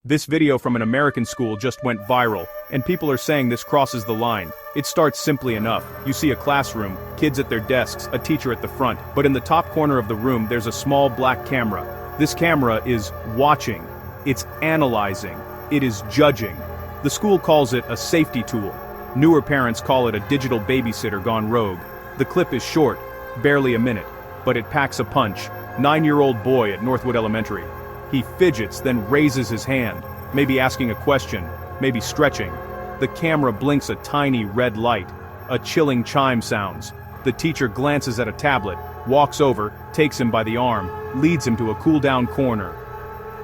This video from an American school just went viral, and people are saying this crosses the line. It starts simply enough. You see a classroom, kids at their desks, a teacher at the front, but in the top corner of the room there's a small black camera. This camera is watching, it's analyzing, it is judging. The school calls it a safety tool. Newer parents call it a digital babysitter gone rogue. The clip is short, barely a minute, but it packs a punch. 9-year-old boy at Northwood Elementary. He fidgets, then raises his hand, maybe asking a question, maybe stretching. The camera blinks a tiny red light. A chilling chime sounds. The teacher glances at a tablet, walks over, takes him by the arm, leads him to a cool-down corner.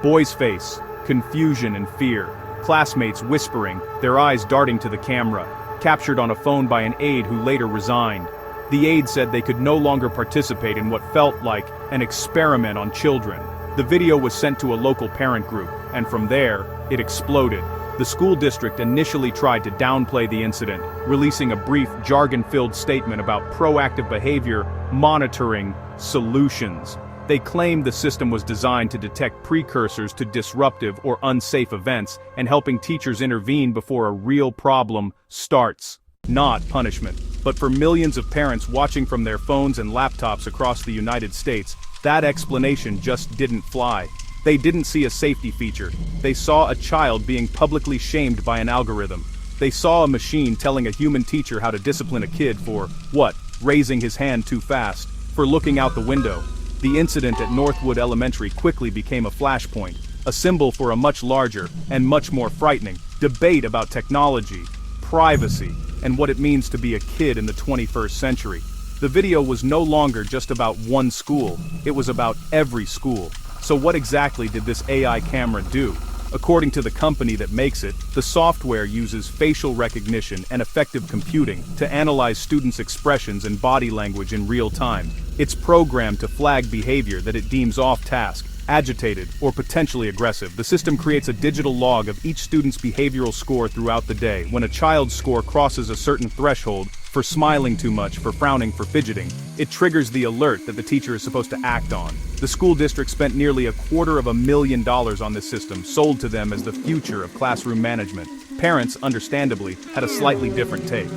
Boy's face, confusion and fear. Classmates whispering, their eyes darting to the camera, captured on a phone by an aide who later resigned. The aide said they could no longer participate in what felt like an experiment on children. The video was sent to a local parent group, and from there, it exploded. The school district initially tried to downplay the incident, releasing a brief, jargon-filled statement about proactive behavior, monitoring, solutions. They claimed the system was designed to detect precursors to disruptive or unsafe events and helping teachers intervene before a real problem starts. Not punishment. But for millions of parents watching from their phones and laptops across the United States, that explanation just didn't fly. They didn't see a safety feature. They saw a child being publicly shamed by an algorithm. They saw a machine telling a human teacher how to discipline a kid for, what, raising his hand too fast, for looking out the window. The incident at Northwood Elementary quickly became a flashpoint, a symbol for a much larger, and much more frightening, debate about technology, privacy, and what it means to be a kid in the 21st century. The video was no longer just about one school, it was about every school. So what exactly did this AI camera do? According to the company that makes it, the software uses facial recognition and effective computing to analyze students' expressions and body language in real time. It's programmed to flag behavior that it deems off-task, agitated, or potentially aggressive. The system creates a digital log of each student's behavioral score throughout the day. When a child's score crosses a certain threshold, for smiling too much, for frowning, for fidgeting, it triggers the alert that the teacher is supposed to act on. The school district spent nearly $250,000 on this system, sold to them as the future of classroom management. Parents, understandably, had a slightly different take.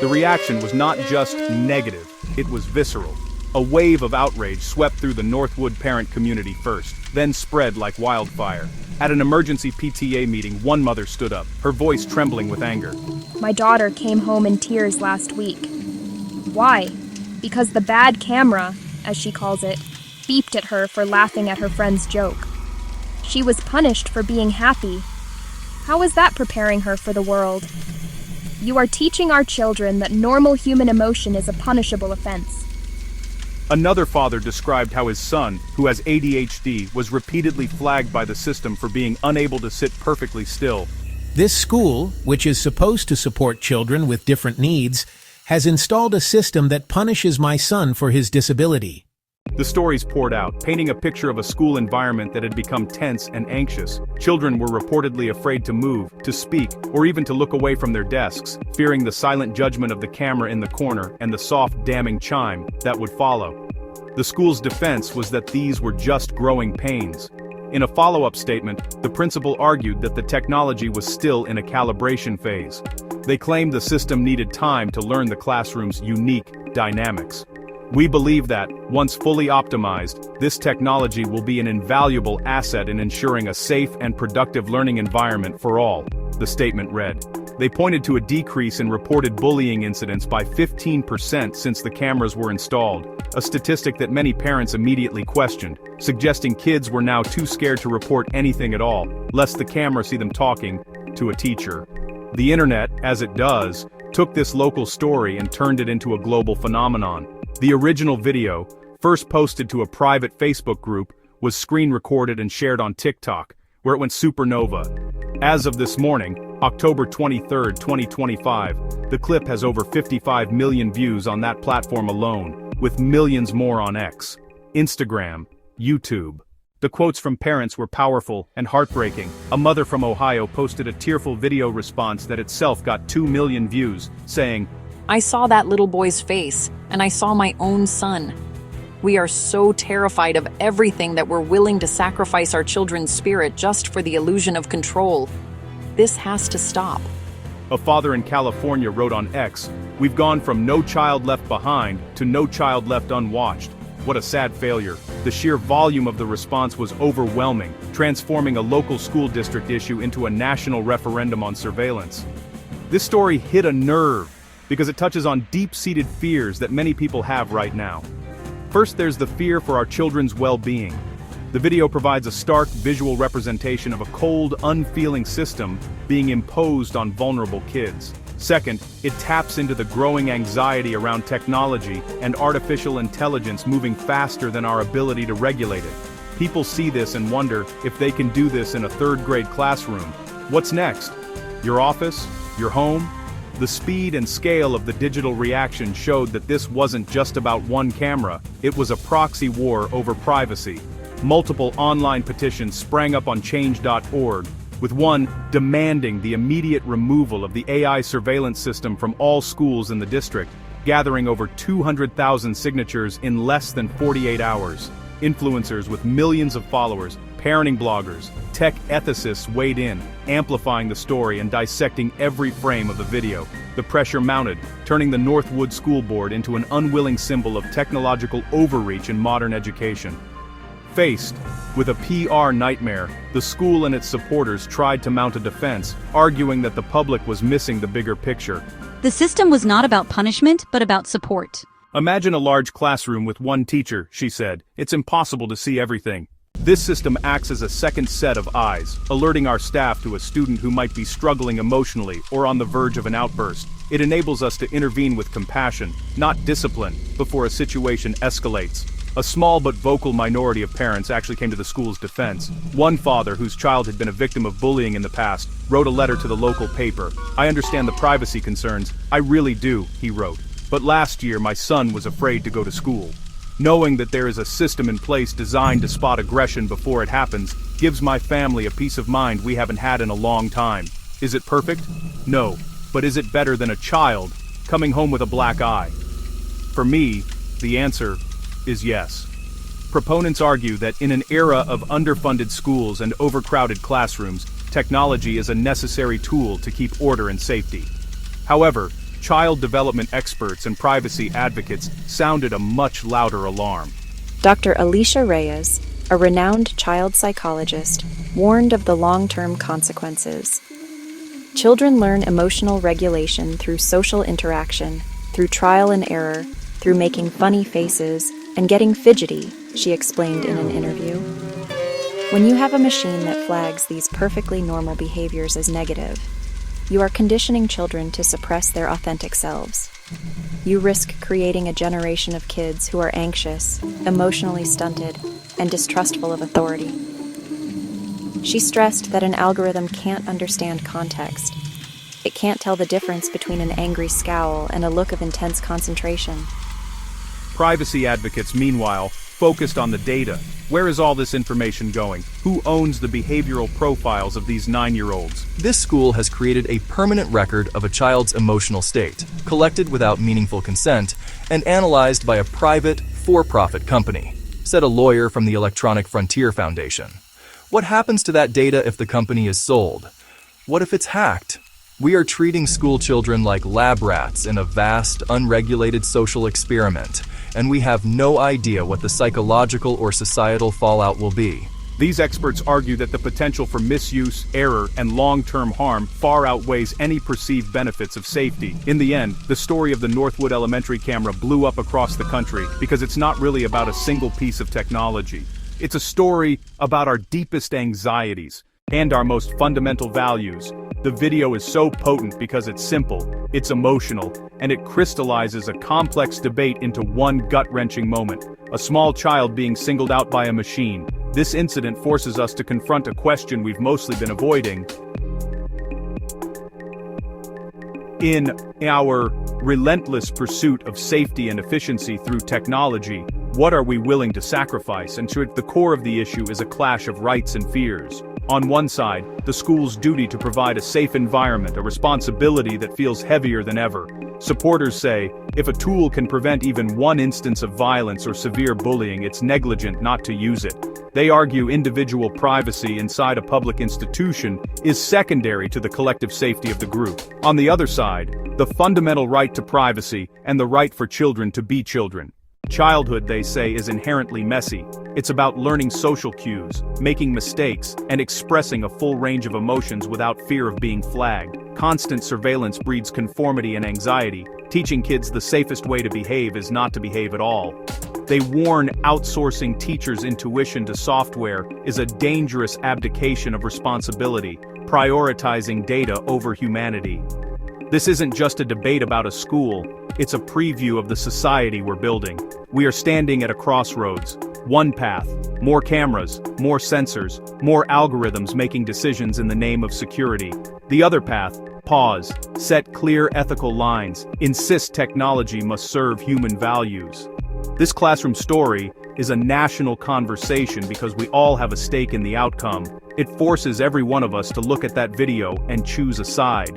The reaction was not just negative, it was visceral. A wave of outrage swept through the Northwood parent community first, then spread like wildfire. At an emergency PTA meeting, one mother stood up, her voice trembling with anger. My daughter came home in tears last week. Why? Because the bad camera, as she calls it, beeped at her for laughing at her friend's joke. She was punished for being happy. How is that preparing her for the world? You are teaching our children that normal human emotion is a punishable offense. Another father described how his son, who has ADHD, was repeatedly flagged by the system for being unable to sit perfectly still. This school, which is supposed to support children with different needs, has installed a system that punishes my son for his disability. The stories poured out, painting a picture of a school environment that had become tense and anxious. Children were reportedly afraid to move, to speak, or even to look away from their desks, fearing the silent judgment of the camera in the corner and the soft, damning chime that would follow. The school's defense was that these were just growing pains. In a follow-up statement, the principal argued that the technology was still in a calibration phase. They claimed the system needed time to learn the classroom's unique dynamics. We believe that, once fully optimized, this technology will be an invaluable asset in ensuring a safe and productive learning environment for all, the statement read. They pointed to a decrease in reported bullying incidents by 15% since the cameras were installed, a statistic that many parents immediately questioned, suggesting kids were now too scared to report anything at all, lest the camera see them talking to a teacher. The internet, as it does, took this local story and turned it into a global phenomenon. The original video, first posted to a private Facebook group, was screen-recorded and shared on TikTok, where it went supernova. As of this morning, October 23, 2025, the clip has over 55 million views on that platform alone, with millions more on X, Instagram, YouTube. The quotes from parents were powerful and heartbreaking. A mother from Ohio posted a tearful video response that itself got 2 million views, saying, I saw that little boy's face, and I saw my own son. We are so terrified of everything that we're willing to sacrifice our children's spirit just for the illusion of control. This has to stop. A father in California wrote on X, "We've gone from no child left behind to no child left unwatched. What a sad failure." The sheer volume of the response was overwhelming, transforming a local school district issue into a national referendum on surveillance. This story hit a nerve because it touches on deep-seated fears that many people have right now. First, there's the fear for our children's well-being. The video provides a stark visual representation of a cold, unfeeling system being imposed on vulnerable kids. Second, it taps into the growing anxiety around technology and artificial intelligence moving faster than our ability to regulate it. People see this and wonder if they can do this in a third-grade classroom. What's next? Your office? Your home? The speed and scale of the digital reaction showed that this wasn't just about one camera, it was a proxy war over privacy. Multiple online petitions sprang up on change.org, with one demanding the immediate removal of the AI surveillance system from all schools in the district, gathering over 200,000 signatures in less than 48 hours. Influencers with millions of followers, parenting bloggers, tech ethicists weighed in, amplifying the story and dissecting every frame of the video. The pressure mounted, turning the Northwood School Board into an unwilling symbol of technological overreach in modern education. Faced with a PR nightmare, the school and its supporters tried to mount a defense, arguing that the public was missing the bigger picture. The system was not about punishment, but about support. "Imagine a large classroom with one teacher," she said. "It's impossible to see everything. This system acts as a second set of eyes, alerting our staff to a student who might be struggling emotionally or on the verge of an outburst. It enables us to intervene with compassion, not discipline, before a situation escalates." A small but vocal minority of parents actually came to the school's defense. One father, whose child had been a victim of bullying in the past, wrote a letter to the local paper. "I understand the privacy concerns, I really do," he wrote. "But last year my son was afraid to go to school. Knowing that there is a system in place designed to spot aggression before it happens gives my family a peace of mind we haven't had in a long time. Is it perfect? No. But is it better than a child coming home with a black eye? For me, the answer is yes. Proponents argue that in an era of underfunded schools and overcrowded classrooms, technology is a necessary tool to keep order and safety. However, child development experts and privacy advocates sounded a much louder alarm. Dr. Alicia Reyes, a renowned child psychologist, warned of the long-term consequences. Children learn emotional regulation through social interaction, through trial and error, through making funny faces, and getting fidgety, she explained in an interview. When you have a machine that flags these perfectly normal behaviors as negative, you are conditioning children to suppress their authentic selves. You risk creating a generation of kids who are anxious, emotionally stunted, and distrustful of authority. She stressed that an algorithm can't understand context. It can't tell the difference between an angry scowl and a look of intense concentration. Privacy advocates, meanwhile, focused on the data. Where is all this information going? Who owns the behavioral profiles of these 9-year-olds? This school has created a permanent record of a child's emotional state, collected without meaningful consent, and analyzed by a private, for-profit company, said a lawyer from the Electronic Frontier Foundation. What happens to that data if the company is sold? What if it's hacked? We are treating school children like lab rats in a vast, unregulated social experiment, and we have no idea what the psychological or societal fallout will be. These experts argue that the potential for misuse, error, and long-term harm far outweighs any perceived benefits of safety. In the end, the story of the Northwood Elementary camera blew up across the country because it's not really about a single piece of technology. It's a story about our deepest anxieties and our most fundamental values. The video is so potent because it's simple, it's emotional, and it crystallizes a complex debate into one gut-wrenching moment. A small child being singled out by a machine. This incident forces us to confront a question we've mostly been avoiding. In our relentless pursuit of safety and efficiency through technology, what are we willing to sacrifice? And at the core of the issue is a clash of rights and fears. On one side, the school's duty to provide a safe environment, a responsibility that feels heavier than ever. Supporters say, if a tool can prevent even one instance of violence or severe bullying, it's negligent not to use it. They argue individual privacy inside a public institution is secondary to the collective safety of the group. On the other side, the fundamental right to privacy and the right for children to be children. Childhood, they say, is inherently messy. It's about learning social cues, making mistakes, and expressing a full range of emotions without fear of being flagged. Constant surveillance breeds conformity and anxiety, teaching kids the safest way to behave is not to behave at all. They warn outsourcing teachers' intuition to software is a dangerous abdication of responsibility, prioritizing data over humanity. This isn't just a debate about a school, it's a preview of the society we're building. We are standing at a crossroads. One path, more cameras, more sensors, more algorithms making decisions in the name of security. The other path, pause, set clear ethical lines, insist technology must serve human values. This classroom story is a national conversation because we all have a stake in the outcome. It forces every one of us to look at that video and choose a side.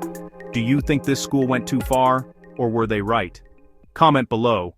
Do you think this school went too far, or were they right? Comment below.